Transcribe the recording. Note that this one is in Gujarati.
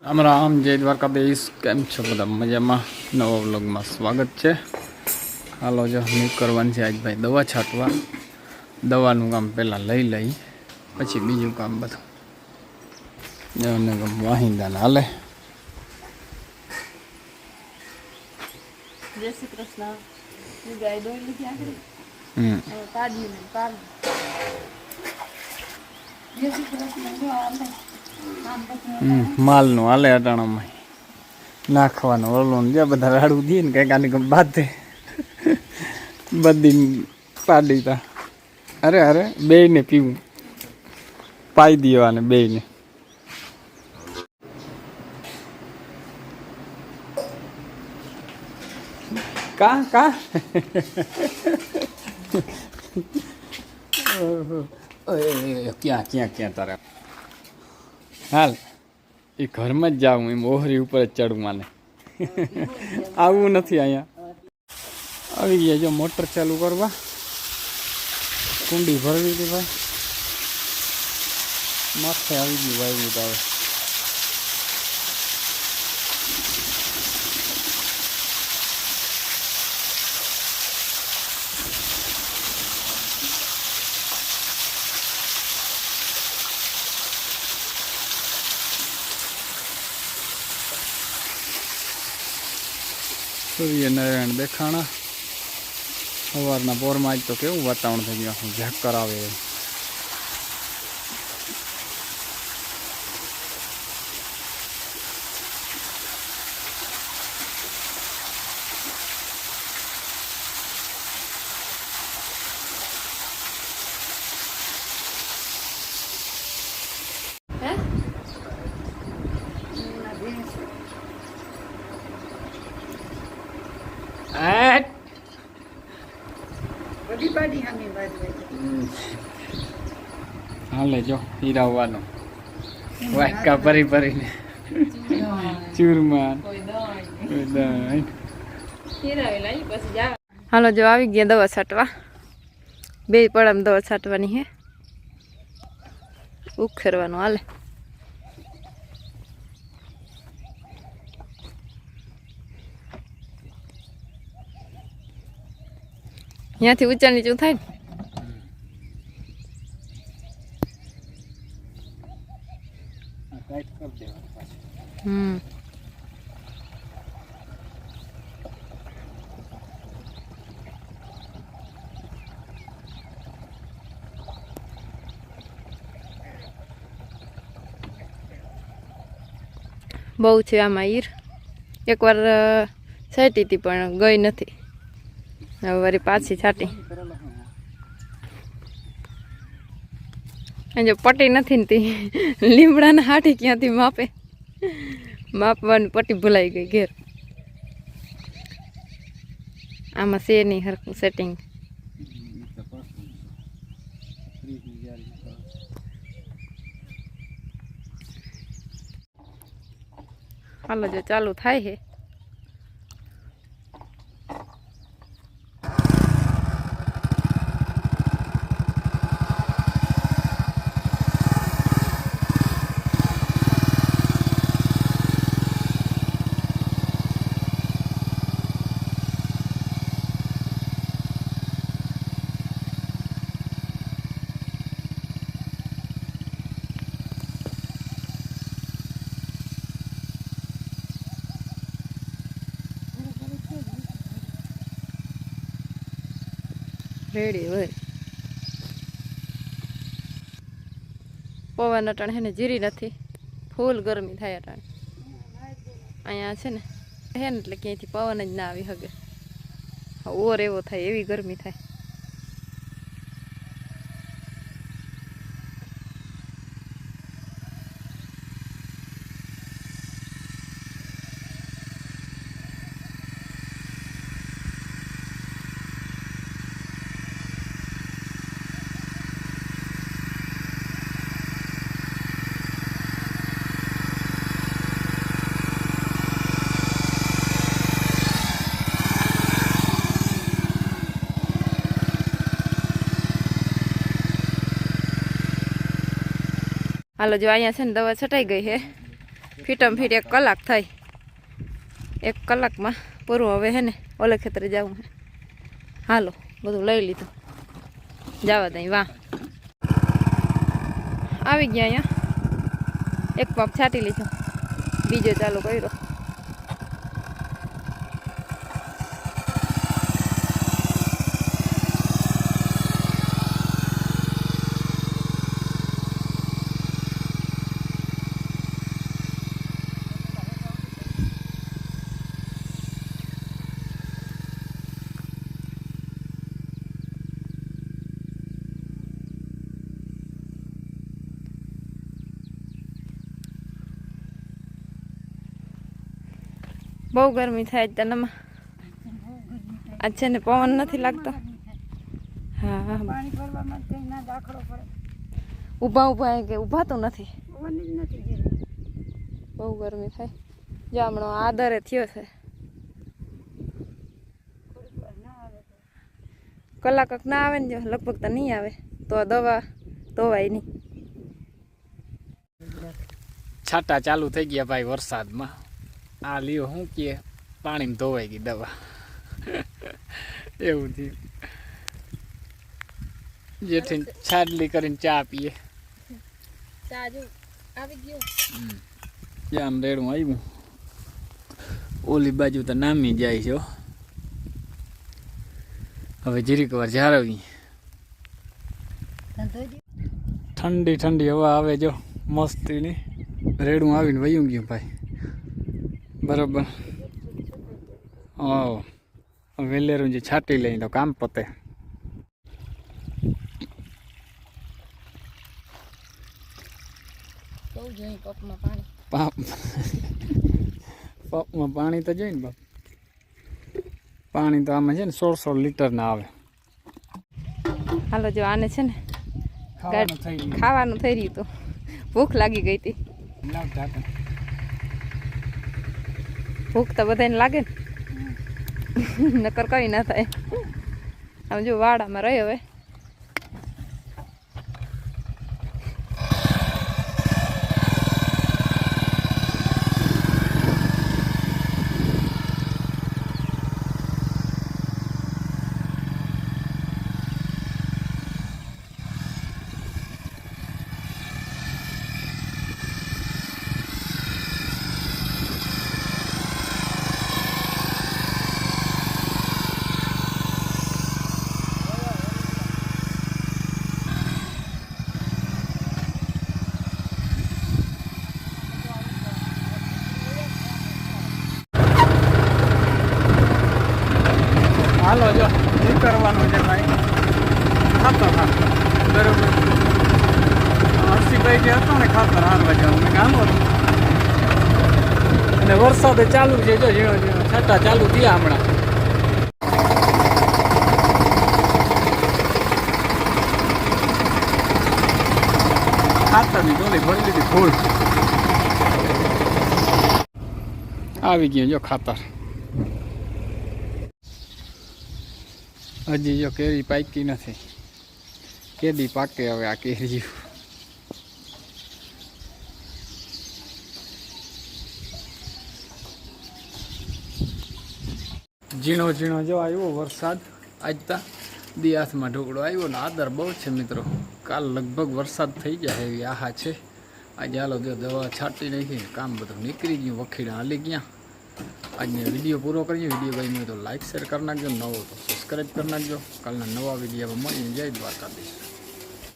રામ રામ જય દ્વારકાધીશ કેમ છો બધા મજામાં નવા વ્લોગમાં સ્વાગત છે। હાલો જો હું કરવાની છે આજ ભાઈ દવા છાંટવા। દવાનું કામ પહેલાં લઈ પછી બીજું કામ બધું જને વાહિંદાને હાલે। જય શ્રી કૃષ્ણ। ગાય દોઈ લીધી આખરી કાઢી ને કાઢી જય શ્રી કૃષ્ણ જો આલે માલનું હાલે અટાણામાં નાખવાનું ઓલું જે બધા રાડું દે ને કંઈક આની કંઈક બાતે બધી પાડી તા અરે અરે બેયને પીવું પાઈ દેવાને બેયને કા કા ક્યાં ક્યાં ક્યાં તારે હાલ એ ઘરમાં જ જાઉં એમ ઓહરી ઉપર જ ચડું માને આવવું નથી અહીંયા આવી ગયા જો મોટર ચાલુ કરવા કુંડી ભરવી હતી ભાઈ માથે આવી ગયું વાયવું તો હવે સૂર્યનારાયણ દેખાણા સવારના પોરમાં જ તો કેવું વાતાવરણ થઈ ગયું ઝાક કરાવે હાલે જો હીરાવવાનું વાયકા ભરી ભરીને ચૂરમાન હાલો જો આવી ગયા દવા છાંટવા બે પડામ દવા છાંટવાની હે ઉખેરવાનું હાલે અહીંયાથી ઊંચા નીચું થાય ને બહુ છે આમાં ઈર એકવાર છાંટી હતી પણ ગઈ નથી હવે વળી પાછી છાંટી જો પટ્ટી નથી ને તી લીમડાને હાટી ક્યાંથી માપે માપવાની પટ્ટી ભૂલાઈ ગઈ ઘેર આમાં છે નહીં હરખું સેટિંગ હાલો જો ચાલુ થાય છે રેડી હોય પવન અટાણે હે ને જીરી નથી ફૂલ ગરમી થાય અટાણે અહીંયા છે ને હે ને એટલે ક્યાંયથી પવન જ ના આવી શકે ઓર એવો થાય એવી ગરમી થાય હાલો જો અહીંયા છે ને દવા છટાઈ ગઈ છે ફીટમ ફીટ 1 કલાક થઈ 1 કલાકમાં પૂરું હવે હે ને ઓલે ખેતરે જવું હે હાલો બધું લઈ લીધું જવા દઈ વાહ આવી ગયા અહીંયા 1 પંપ છાંટી લીધો બીજો ચાલુ કર્યો બહુ ગરમી થાય તનમાં આજ છે ને પવન નથી લાગતો હા પાણી ભરવામાં કઈ ના દાખલો પડે ઊભા ઊભા કે ઊભા તો નથી પવન જ નથી ગયો બહુ ગરમી થાય જો હમણાં આદરે થયો છે કલાક ના આવે ને જો લગભગ તો નહીં આવે તો દવા ધોવાય નહીં છાટા ચાલુ થઈ ગયા ભાઈ વરસાદમાં આ લ્યો શું કે પાણીમાં ધોવાઈ ગઈ દવા એવું થયું જેથી છાડલી કરીને ચા પીએ આમ રેડું આવ્યું ઓલી બાજુ તો નામી જાય છે હો. હવે જીરીક વાર જાળવી ઠંડી ઠંડી હવા આવે જો મસ્તીની રેડું આવીને વયું ગયું ભાઈ બરાબર હા વેલેરું જે છાંટી લઈ તો કામ પતે પપમાં પાણી તો જોઈ ને બાપ પાણી તો આમાં છે ને 1600 લીટર ના આવે હાલો જો આને છે ને ખાવાનું થઈ ગયું ખાવાનું થઈ રહ્યું તો ભૂખ લાગી ગઈ હતી લાવ ઢાંકણ. ભૂખ તો બધાને લાગે ને નકર કઈ ના થાય આમ જો વાડામાં રહી હવે હાલો જો શું કરવાનું છે ભાઈ ખાતર બરોબર હર્ષિભાઈ જે હતો ને ખાતર હારવા જવાનું મેં ગામો અને વરસાદ ચાલુ છે જો ઝીણો ઝીણો છાંટા ચાલુ થયા હમણાં ખાતરની ડોલી ભરી લીધી ફૂલ આવી ગયું જો ખાતર હજી જો કેરી પાકી નથી કેદી પાકે હવે આ કેરી ઝીણો ઝીણો જો આવ્યો વરસાદ આજ તા દિયાસમાં ઢોકળો આવ્યો ને આદર બહુ છે મિત્રો કાલ લગભગ વરસાદ થઈ જાય એવી આહા છે આજે હાલો જો દવા છાંટી નાખી કામ બધું નીકળી ગયું વખીડા હાલી ગયા આજનો વિડીયો પૂરો કરીએ વિડીયો ગમ્યો તો લાઈક શેર કરી નાખજો નવો તો સબસ્ક્રાઈબ કરી નાખજો કાલના નવા વિડીયોમાં મળીને જય દ્વારકાધીશ.